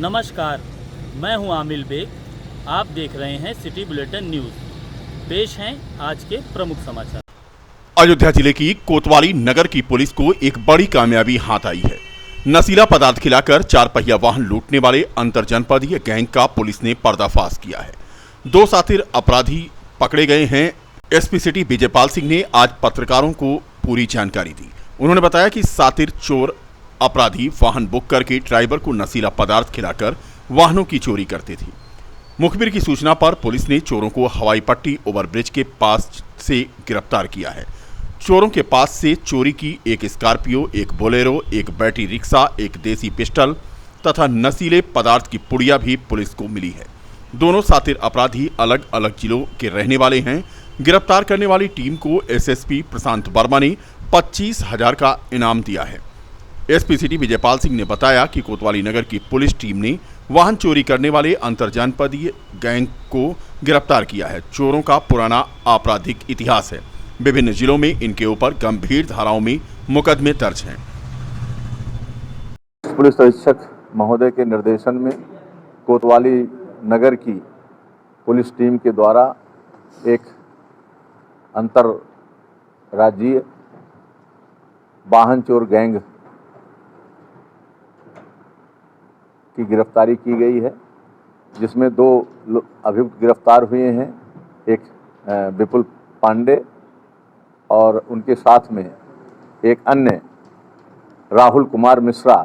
नमस्कार, मैं हूं आमिल बेग। आप देख रहे हैं सिटी बुलेटिन न्यूज़। पेश हैं आज के प्रमुख समाचार। अयोध्या जिले की कोतवाली नगर की पुलिस को एक बड़ी कामयाबी हाथ आई है। नशीला पदार्थ खिलाकर 4 पहिया वाहन लूटने वाले अंतरजनपदीय गैंग का पुलिस ने पर्दाफाश किया है। 2 शातिर अपराधी पकड़े गए हैं। एसपी सिटी विजयपाल सिंह ने आज पत्रकारों को पूरी जानकारी दी। उन्होंने बताया कि शातिर चोर अपराधी वाहन बुक करके ड्राइवर को नशीला पदार्थ खिलाकर वाहनों की चोरी करते थे। मुखबिर की सूचना पर पुलिस ने चोरों को हवाई पट्टी ओवरब्रिज के पास से गिरफ्तार किया है। चोरों के पास से चोरी की एक स्कॉर्पियो, एक बोलेरो, एक बैटरी रिक्शा, एक देसी पिस्टल तथा नशीले पदार्थ की पुड़िया भी पुलिस को मिली है। दोनों शातिर अपराधी अलग अलग जिलों के रहने वाले हैं। गिरफ्तार करने वाली टीम को एसएसपी प्रशांत वर्मा ने 25,000 का इनाम दिया है। एसपी सिटी विजयपाल सिंह ने बताया कि कोतवाली नगर की पुलिस टीम ने वाहन चोरी करने वाले अंतरजनपदीय गैंग को गिरफ्तार किया है। चोरों का पुराना आपराधिक इतिहास है। विभिन्न जिलों में इनके ऊपर गंभीर धाराओं में मुकदमे दर्ज हैं। पुलिस अधीक्षक महोदय के निर्देशन में कोतवाली नगर की पुलिस टीम के द्वारा एक अंतरराज्यीय वाहन चोर गैंग की गिरफ्तारी की गई है, जिसमें 2 अभियुक्त गिरफ्तार हुए हैं। एक विपुल पांडे और उनके साथ में एक अन्य राहुल कुमार मिश्रा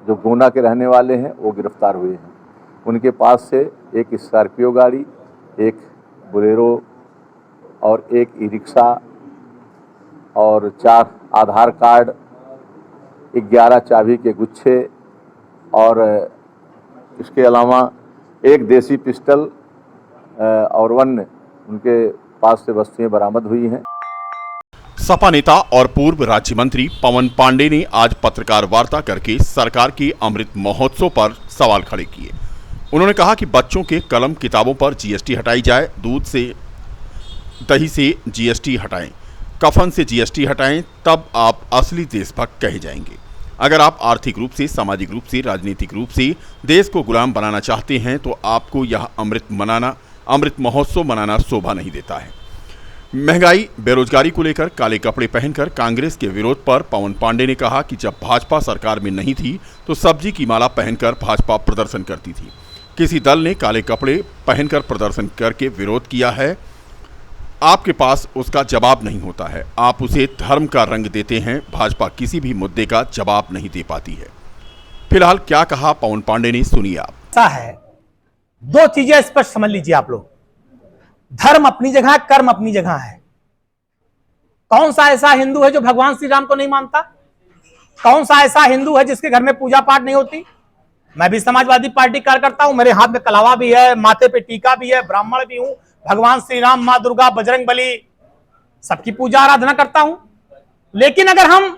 जो गोंडा के रहने वाले हैं, वो गिरफ्तार हुए हैं। उनके पास से एक स्कॉर्पियो गाड़ी, एक बोलेरो और एक ई रिक्शा और 4 आधार कार्ड, 11 चाबी के गुच्छे और इसके अलावा एक देसी पिस्टल और अन्य उनके पास से वस्तुएं बरामद हुई हैं। सपा नेता और पूर्व राज्य मंत्री पवन पांडे ने आज पत्रकार वार्ता करके सरकार के अमृत महोत्सव पर सवाल खड़े किए। उन्होंने कहा कि बच्चों के कलम किताबों पर जीएसटी हटाई जाए, दूध से दही से जीएसटी हटाएं, कफन से जीएसटी हटाएं, तब आप असली देशभक्त कहे जाएंगे। अगर आप आर्थिक रूप से, सामाजिक रूप से, राजनीतिक रूप से देश को गुलाम बनाना चाहते हैं तो आपको यह अमृत महोत्सव मनाना शोभा नहीं देता है। महंगाई, बेरोजगारी को लेकर काले कपड़े पहनकर कांग्रेस के विरोध पर पवन पांडे ने कहा कि जब भाजपा सरकार में नहीं थी तो सब्जी की माला पहनकर भाजपा प्रदर्शन करती थी। किसी दल ने काले कपड़े पहनकर प्रदर्शन करके विरोध किया है, आपके पास उसका जवाब नहीं होता है। आप उसे धर्म का रंग देते हैं। भाजपा किसी भी मुद्दे का जवाब नहीं दे पाती है। फिलहाल क्या कहा पवन पांडे ने, सुनिए आप। ऐसा है, 2 चीजें स्पष्ट समझ लीजिए आप लोग। धर्म अपनी जगह है, कर्म अपनी जगह है। कौन सा ऐसा हिंदू है जो भगवान श्री राम को नहीं मानता? कौन सा ऐसा हिंदू है जिसके घर में पूजा पाठ नहीं होती? मैं भी समाजवादी पार्टी कार्यकर्ता हूं, मेरे हाथ में कलावा भी है, माथे पे टीका भी है, ब्राह्मण भी हूं, भगवान श्री राम, मां दुर्गा, बजरंग बली, सबकी पूजा आराधना करता हूं। लेकिन अगर हम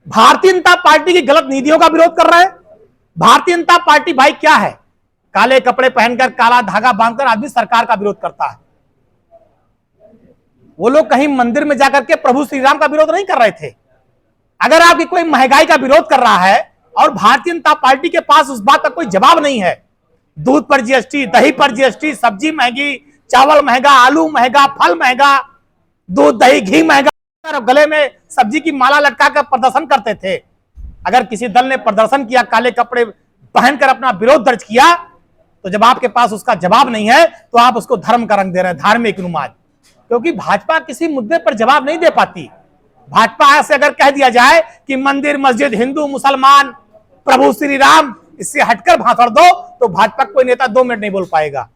भारतीय जनता पार्टी की गलत नीतियों का विरोध कर रहे हैं, भारतीय जनता पार्टी भाई क्या है? काले कपड़े पहनकर, काला धागा बांधकर आदमी सरकार का विरोध करता है। वो लोग कहीं मंदिर में जाकर के प्रभु श्री राम का विरोध नहीं कर रहे थे। अगर आपकी कोई महंगाई का विरोध कर रहा है और भारतीय जनता पार्टी के पास उस बात का कोई जवाब नहीं है, दूध पर जीएसटी, दही पर जीएसटी, सब्जी महंगी, चावल महंगा, आलू महंगा, फल महंगा, दूध दही घी महंगा, गले में सब्जी की माला लटका कर प्रदर्शन करते थे। अगर किसी दल ने प्रदर्शन किया, काले कपड़े पहनकर अपना विरोध दर्ज किया, तो जब आपके पास उसका जवाब नहीं है तो आप उसको धर्म का रंग दे रहे हैं, धार्मिक नुमाज। क्योंकि भाजपा किसी मुद्दे पर जवाब नहीं दे पाती। भाजपा से अगर कह दिया जाए कि मंदिर, मस्जिद, हिंदू, मुसलमान, प्रभु श्री राम, इससे हटकर भाषण दो, तो भाजपा कोई नेता 2 मिनट नहीं बोल पाएगा।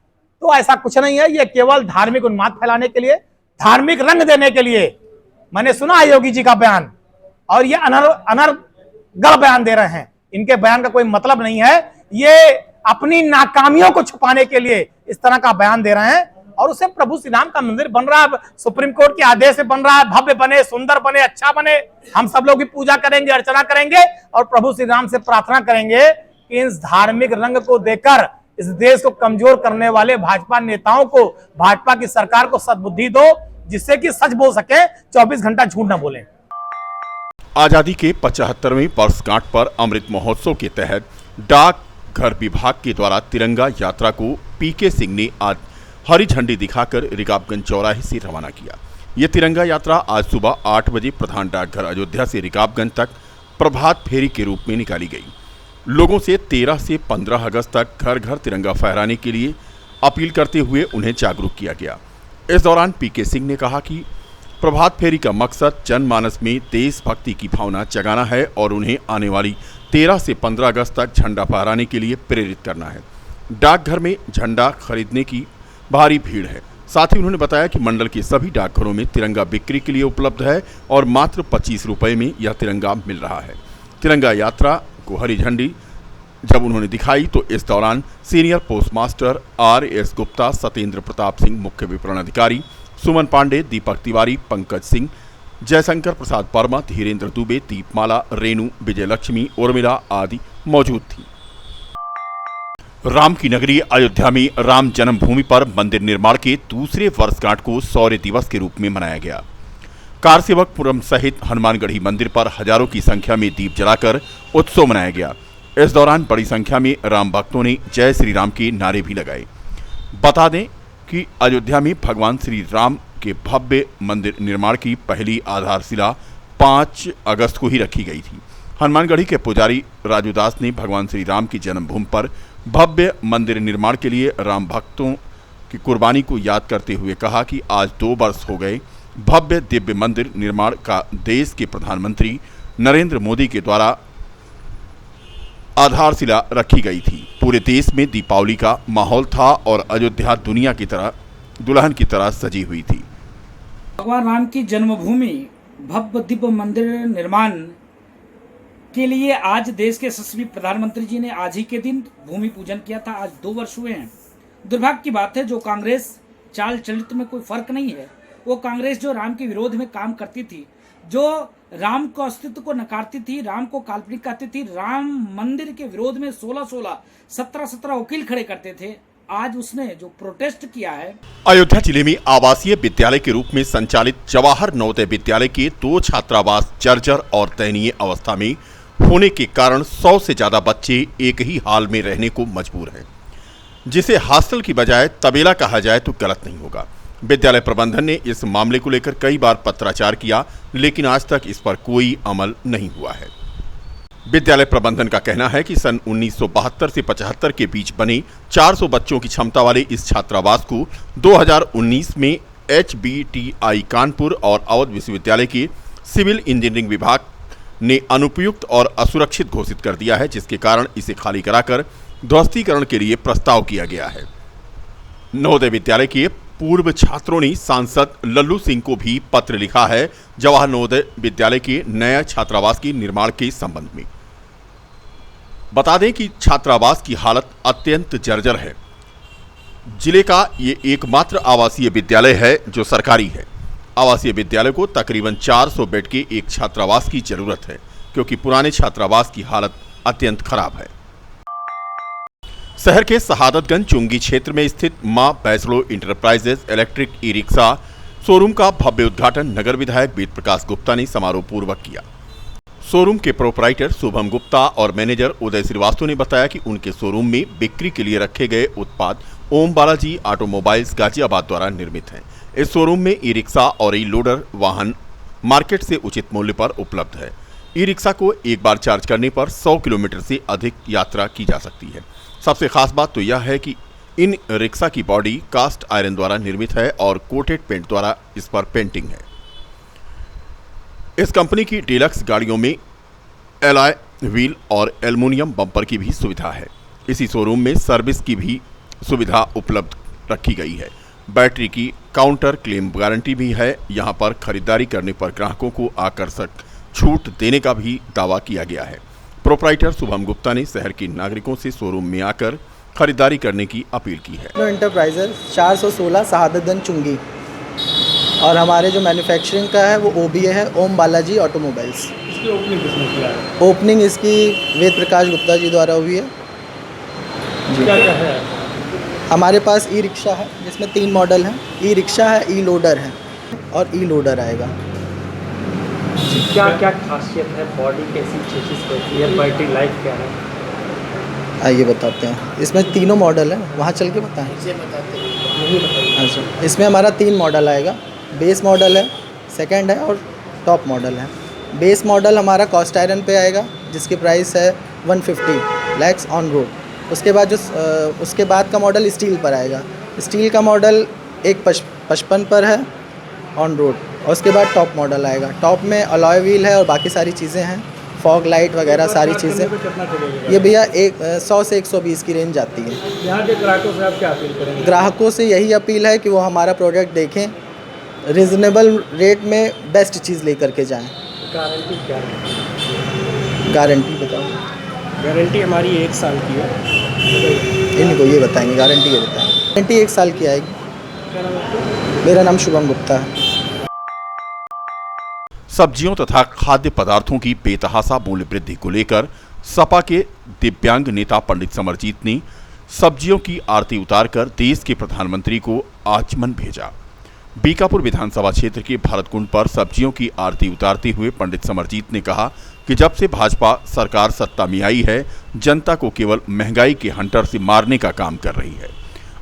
तो ऐसा कुछ नहीं है, ये केवल धार्मिक उन्माद फैलाने के लिए, धार्मिक रंग देने के लिए। मैंने सुना है योगी जी का बयान, और ये अनर्गल बयान दे रहे हैं। इनके बयान का कोई मतलब नहीं है। ये अपनी नाकामियों को छुपाने के लिए इस तरह का बयान दे रहे हैं। और उसे प्रभु श्री राम का मंदिर बन रहा है, सुप्रीम कोर्ट के आदेश से बन रहा है, भव्य बने, सुंदर बने, अच्छा बने। हम सब लोग भी पूजा करेंगे, अर्चना करेंगे और प्रभु श्री राम से प्रार्थना करेंगे कि इस धार्मिक रंग को देकर इस देश को कमजोर करने वाले भाजपा नेताओं को, भाजपा की सरकार को सद्बुद्धि दो, जिससे कि सच बोल सके, 24 घंटा झूठ ना बोले। आजादी के 75वें वर्षगांठ पर अमृत महोत्सव के तहत डाक घर विभाग के द्वारा तिरंगा यात्रा को पीके सिंह ने आज हरी झंडी दिखाकर रिकाबगंज चौराहे से रवाना किया। ये तिरंगा यात्रा आज सुबह 8 बजे प्रधान डाकघर अयोध्या से रिकाबगंज तक प्रभात फेरी के रूप में निकाली गई। लोगों से 13 से 15 अगस्त तक घर घर तिरंगा फहराने के लिए अपील करते हुए उन्हें जागरूक किया गया। इस दौरान पीके सिंह ने कहा कि प्रभात फेरी का मकसद जनमानस में देशभक्ति की भावना जगाना है और उन्हें आने वाली 13 से 15 अगस्त तक झंडा फहराने के लिए प्रेरित करना है। डाकघर में झंडा खरीदने की भारी भीड़ है। साथ ही उन्होंने बताया कि मंडल के सभी डाकघरों में तिरंगा बिक्री के लिए उपलब्ध है और मात्र 25 रुपए में यह तिरंगा मिल रहा है। तिरंगा यात्रा को हरी झंडी जब उन्होंने दिखाई तो इस दौरान senior postmaster RS Gupta, Satyendra Pratap Singh, मुख्य विपणन अधिकारी सुमन पांडे, दीपक तिवारी, पंकज सिंह, जयशंकर प्रसाद वर्मा, धीरेन्द्र दुबे, दीपमाला, रेणु, विजय लक्ष्मी, उर्मिला आदि मौजूद थी। राम की नगरी अयोध्या में राम जन्मभूमि पर मंदिर निर्माण के दूसरे वर्षगांठ को शौर्य दिवस के रूप में मनाया गया। कारसेवकपुरम सहित हनुमानगढ़ी मंदिर पर हजारों की संख्या में दीप जलाकर उत्सव मनाया गया। इस दौरान बड़ी संख्या में राम भक्तों ने जय श्री राम के नारे भी लगाए। बता दें कि अयोध्या में भगवान श्री राम के भव्य मंदिर निर्माण की पहली आधारशिला 5 अगस्त को ही रखी गई थी। हनुमानगढ़ी के पुजारी राजू दास ने भगवान श्री राम की जन्मभूमि पर भव्य मंदिर निर्माण के लिए राम भक्तों की कुर्बानी को याद करते हुए कहा कि आज 2 वर्ष हो गए भव्य दिव्य मंदिर निर्माण का देश के प्रधानमंत्री नरेंद्र मोदी के द्वारा आधारशिला रखी गई थी। पूरे देश में दीपावली का माहौल था और अयोध्या दुनिया की तरह दुल्हन की तरह सजी हुई थी। भगवान राम की जन्मभूमि भव्य दिव्य मंदिर निर्माण के लिए आज देश के यशस्वी प्रधानमंत्री जी ने आज ही के दिन भूमि पूजन किया था। आज 2 वर्ष हुए हैं। दुर्भाग्य की बात है, जो कांग्रेस चाल चलित में कोई फर्क नहीं है। वो कांग्रेस जो राम के विरोध में काम करती थी, जो राम को अस्तित्व को नकारती थी, राम को काल्पनिक कहती थी, राम मंदिर के विरोध में 16-16, 17-17 वकील खड़े करते थे, आज उसने जो प्रोटेस्ट किया है। अयोध्या जिले में आवासीय विद्यालय के रूप में संचालित जवाहर नवोदय विद्यालय के 2 छात्रावास जर्जर और दयनीय अवस्था में होने के कारण 100 से ज्यादा बच्चे एक ही हाल में रहने को मजबूर हैं, जिसे हॉस्टल की बजाय तबेला कहा जाए तो गलत नहीं होगा। विद्यालय प्रबंधन ने इस मामले को लेकर कई बार पत्राचार किया, लेकिन आज तक इस पर कोई अमल नहीं हुआ है। विद्यालय प्रबंधन का कहना है कि सन 1972 से 75 के बीच बने 400 बच्चों की क्षमता वाले इस छात्रावास को 2019 में HBTI कानपुर और अवध विश्वविद्यालय के सिविल इंजीनियरिंग विभाग ने अनुपयुक्त और असुरक्षित घोषित कर दिया है, जिसके कारण इसे खाली कराकर ध्वस्तीकरण के लिए प्रस्ताव किया गया है। नवोदय विद्यालय के पूर्व छात्रों ने सांसद लल्लू सिंह को भी पत्र लिखा है जवाहर नवोदय विद्यालय के नया छात्रावास के निर्माण के संबंध में। बता दें कि छात्रावास की हालत अत्यंत जर्जर है। जिले का ये एकमात्र आवासीय विद्यालय है जो सरकारी है। आवासीय विद्यालय को तकरीबन 400 बेड के एक छात्रावास की जरूरत है, क्योंकि पुराने छात्रावास की हालत अत्यंत खराब है। शहर के शहादतगंज चुंगी क्षेत्र में स्थित मां Vaishno enterprises electric e-rickshaw showroom का भव्य उद्घाटन नगर विधायक वेद प्रकाश गुप्ता ने समारोह पूर्वक किया। शोरूम के प्रोपराइटर शुभम गुप्ता और मैनेजर उदय श्रीवास्तव ने बताया कि उनके शोरूम में बिक्री के लिए रखे गए उत्पाद ओम बालाजी ऑटोमोबाइल्स गाजियाबाद द्वारा निर्मित हैं। इस शोरूम में ई-रिक्शा और ई-लोडर वाहन मार्केट से उचित मूल्य पर उपलब्ध है। ई-रिक्शा को एक बार चार्ज करने पर 100 किलोमीटर से अधिक यात्रा की जा सकती है। सबसे खास बात तो यह है कि इन रिक्शा की बॉडी कास्ट आयरन द्वारा निर्मित है और कोटेड पेंट द्वारा इस पर पेंटिंग है। इस कंपनी की डीलक्स गाड़ियों में एलॉय व्हील और एल्युमिनियम बम्पर की भी सुविधा है। इसी शोरूम में सर्विस की भी सुविधा उपलब्ध रखी गई है। बैटरी की काउंटर क्लेम गारंटी भी है। यहां पर खरीदारी करने पर ग्राहकों को आकर्षक छूट देने का भी दावा किया गया है। प्रोपराइटर शुभम गुप्ता ने शहर के नागरिकों से शोरूम में आकर खरीदारी करने की अपील की है। इंटरप्राइजेज 416 शहादतगंज चुंगी, और हमारे जो मैन्युफैक्चरिंग का है वो OBA है, ओम बालाजी ऑटोमोबाइल्स। इसकी ओपनिंग किसने किया है? ओपनिंग इसकी वेद प्रकाश गुप्ता जी द्वारा हुई है। क्या क्या है? हमारे पास ई-रिक्शा है जिसमें 3 मॉडल हैं। ई-रिक्शा है, ई-लोडर है और ई-लोडर आएगा। क्या क्या खासियत है, बॉडी कैसी चेंजेस करती है, बैटरी लाइफ क्या है? आइए बताते हैं। इसमें तीनों मॉडल हैं, वहाँ चल के बताएं। नहीं बताइए। अच्छा, इसमें हमारा 3 मॉडल आएगा। बेस मॉडल है, सेकंड है और टॉप मॉडल है। बेस मॉडल हमारा कास्ट आयरन पे आएगा, जिसकी प्राइस है 150 लैक्स ऑन रोड। उसके बाद का मॉडल स्टील पर आएगा। स्टील का मॉडल 155 पर है ऑन रोड। और उसके बाद टॉप मॉडल आएगा। टॉप में अलॉय व्हील है और बाकी सारी चीज़ें हैं, फॉग लाइट वगैरह सारी चीज़ें। कितना चलेगा? ये भैया 100 से 120 की रेंज जाती है। यहाँ के ग्राहकों से आप क्या अपील करेंगे? ग्राहकों से यही अपील है कि वो हमारा प्रोडक्ट देखें, रिजनेबल रेट में बेस्ट चीज़ लेकर के जाएं। गारंटी क्या है? गारंटी बताओ। गारंटी हमारी 1 साल की है। इनको ये बताएंगे, गारंटी ये बताएंगे। गारंटी 1 साल की आएगी। क्या नाम है आपका? मेरा नाम शुभम गुप्ता है। सब्जियों तथा खाद्य पदार्थों की बेतहासा मूल्य वृद्धि को लेकर सपा के दिव्यांग नेता पंडित समरजीत ने सब्जियों की आरती उतारकर देश के प्रधानमंत्री को आचमन भेजा। बीकापुर विधानसभा क्षेत्र के भरतकुंड पर सब्जियों की आरती उतारते हुए पंडित समरजीत ने कहा कि जब से भाजपा सरकार सत्ता में आई है, जनता को केवल महंगाई के हंटर से मारने का काम कर रही है।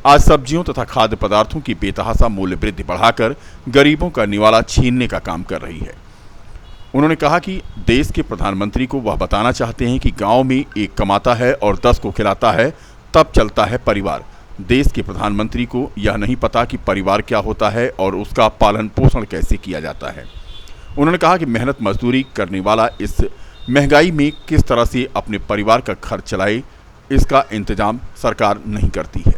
आज सब्जियों तथा खाद्य पदार्थों की बेतहासा मूल्य वृद्धि बढ़ाकर गरीबों का निवाला छीनने का काम कर रही है। उन्होंने कहा कि देश के प्रधानमंत्री को वह बताना चाहते हैं कि गांव में एक कमाता है और 10 को खिलाता है, तब चलता है परिवार। देश के प्रधानमंत्री को यह नहीं पता कि परिवार क्या होता है और उसका पालन पोषण कैसे किया जाता है। उन्होंने कहा कि मेहनत मजदूरी करने वाला इस महंगाई में किस तरह से अपने परिवार का खर्च चलाए, इसका इंतजाम सरकार नहीं करती है।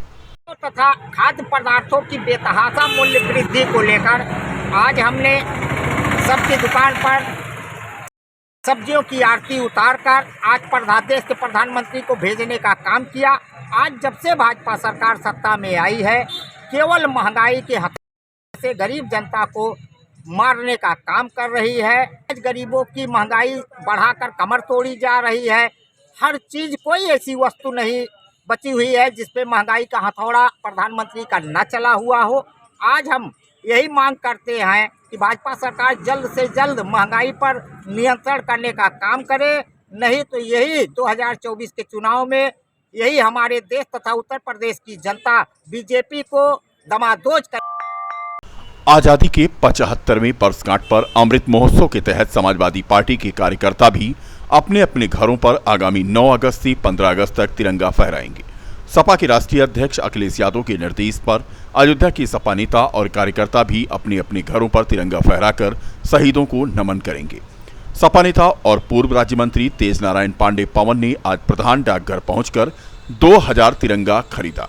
तथा खाद्य पदार्थों की बेतहासा मूल्य वृद्धि को लेकर आज हमने सबकी दुकान पर सब्जियों की आरती उतारकर आज देश के प्रधानमंत्री को भेजने का काम किया। आज जब से भाजपा सरकार सत्ता में आई है, केवल महंगाई के हथियार से गरीब जनता को मारने का काम कर रही है। आज गरीबों की महंगाई बढ़ाकर कमर तोड़ी जा रही है। हर चीज़, कोई ऐसी वस्तु नहीं बची हुई है जिसपे महंगाई का हथौड़ा प्रधानमंत्री का न चला हुआ हो। आज हम यही मांग करते हैं कि भाजपा सरकार जल्द से जल्द महंगाई पर नियंत्रण करने का काम करे, नहीं तो यही 2024 के चुनाव में यही हमारे देश तथा उत्तर प्रदेश की जनता बीजेपी को दमादोज कर। आजादी के 75वें वर्षगांठ पर अमृत महोत्सव के तहत समाजवादी पार्टी के कार्यकर्ता भी अपने अपने घरों पर आगामी 9 अगस्त से 15 अगस्त तक तिरंगा फहराएंगे। सपा के राष्ट्रीय अध्यक्ष अखिलेश यादव के निर्देश पर अयोध्या के सपा नेता और कार्यकर्ता भी अपने अपने घरों पर तिरंगा फहराकर शहीदों को नमन करेंगे। सपा नेता और पूर्व राज्य मंत्री तेज नारायण पांडे पवन ने आज प्रधान डाकघर पहुंचकर 2000 तिरंगा खरीदा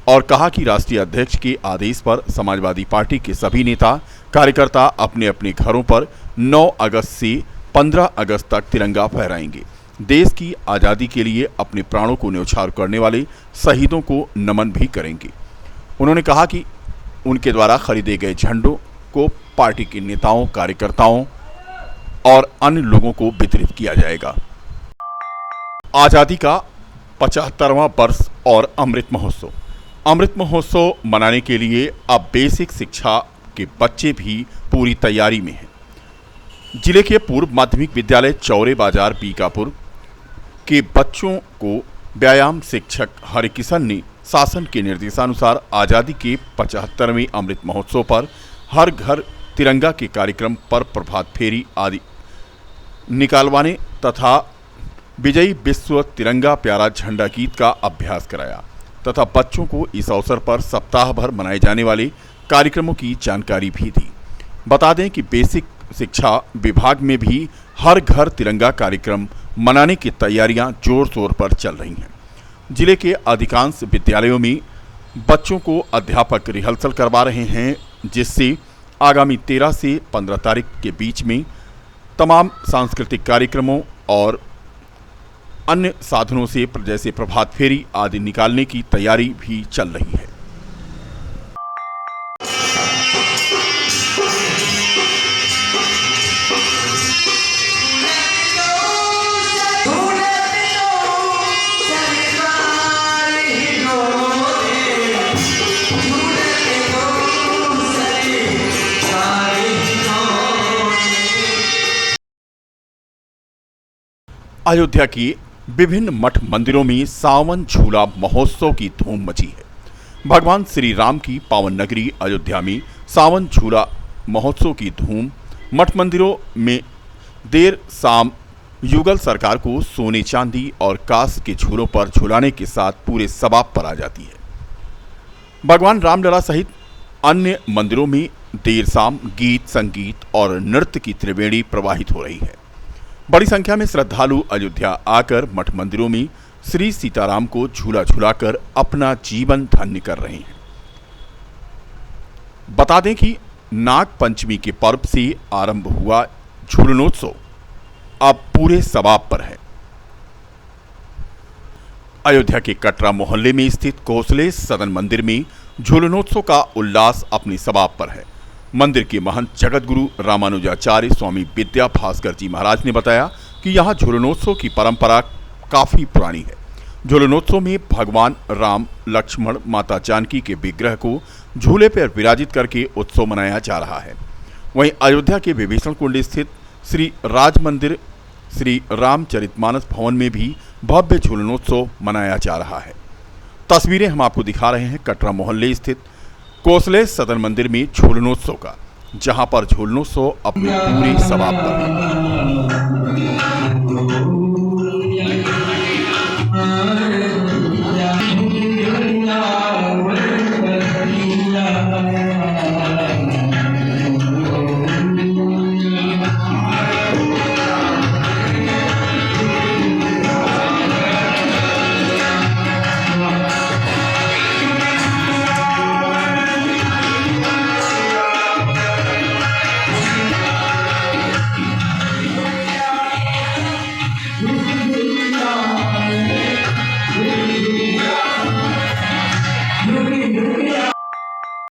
और कहा कि राष्ट्रीय अध्यक्ष के आदेश पर समाजवादी पार्टी के सभी नेता कार्यकर्ता अपने अपने घरों पर 9 अगस्त से 15 अगस्त तक तिरंगा फहराएंगे। देश की आज़ादी के लिए अपने प्राणों को न्यौछावर करने वाले शहीदों को नमन भी करेंगे। उन्होंने कहा कि उनके द्वारा खरीदे गए झंडों को पार्टी के नेताओं, कार्यकर्ताओं और अन्य लोगों को वितरित किया जाएगा। आज़ादी का 75वां वर्ष और अमृत महोत्सव मनाने के लिए अब बेसिक शिक्षा के बच्चे भी पूरी तैयारी में हैं। जिले के पूर्व माध्यमिक विद्यालय चौरे बाजार बीकापुर के बच्चों को व्यायाम शिक्षक हरिकिशन ने शासन के निर्देशानुसार आज़ादी के 75वें अमृत महोत्सव पर हर घर तिरंगा के कार्यक्रम पर प्रभात फेरी आदि निकालवाने तथा विजयी विश्व तिरंगा प्यारा झंडा गीत का अभ्यास कराया तथा बच्चों को इस अवसर पर सप्ताह भर मनाए जाने वाले कार्यक्रमों की जानकारी भी दी। बता दें कि बेसिक शिक्षा विभाग में भी हर घर तिरंगा कार्यक्रम मनाने की तैयारियां जोर शोर पर चल रही हैं। जिले के अधिकांश विद्यालयों में बच्चों को अध्यापक रिहर्सल करवा रहे हैं, जिससे आगामी 13 से 15 तारीख के बीच में तमाम सांस्कृतिक कार्यक्रमों और अन्य साधनों से जैसे प्रभात फेरी आदि निकालने की तैयारी भी चल रही है। अयोध्या की विभिन्न मठ मंदिरों में सावन झूला महोत्सव की धूम मची है। भगवान श्री राम की पावन नगरी अयोध्या में सावन झूला महोत्सव की धूम मठ मंदिरों में देर शाम युगल सरकार को सोने चांदी और कांस के झूलों पर झुलाने के साथ पूरे सबाब पर आ जाती है। भगवान रामलला सहित अन्य मंदिरों में देर शाम गीत संगीत और नृत्य की त्रिवेणी प्रवाहित हो रही है। बड़ी संख्या में श्रद्धालु अयोध्या आकर मठ मंदिरों में श्री सीताराम को झूला झुलाकर अपना जीवन धन्य कर रहे हैं। बता दें कि नाग पंचमी के पर्व से आरंभ हुआ झूलनोत्सव अब पूरे सबाब पर है। अयोध्या के कटरा मोहल्ले में स्थित कोसले सदन मंदिर में झूलनोत्सव का उल्लास अपनी सबाब पर है। मंदिर के महंत जगत गुरु रामानुजाचार्य स्वामी विद्या भास्कर जी महाराज ने बताया कि यहाँ झूलनोत्सव की परंपरा काफी पुरानी है। झूलनोत्सव में भगवान राम, लक्ष्मण, माता जानकी के विग्रह को झूले पर विराजित करके उत्सव मनाया जा रहा है। वहीं अयोध्या के विभीषण कुंड स्थित श्री राज मंदिर श्री रामचरितमानस भवन में भी भव्य झूलनोत्सव मनाया जा रहा है। तस्वीरें हम आपको दिखा रहे हैं कटरा मोहल्ले स्थित कोसले सदन मंदिर में झूलनोत्सव का, जहां पर झूलनोत्सव अपने पूरे सबाब पर है।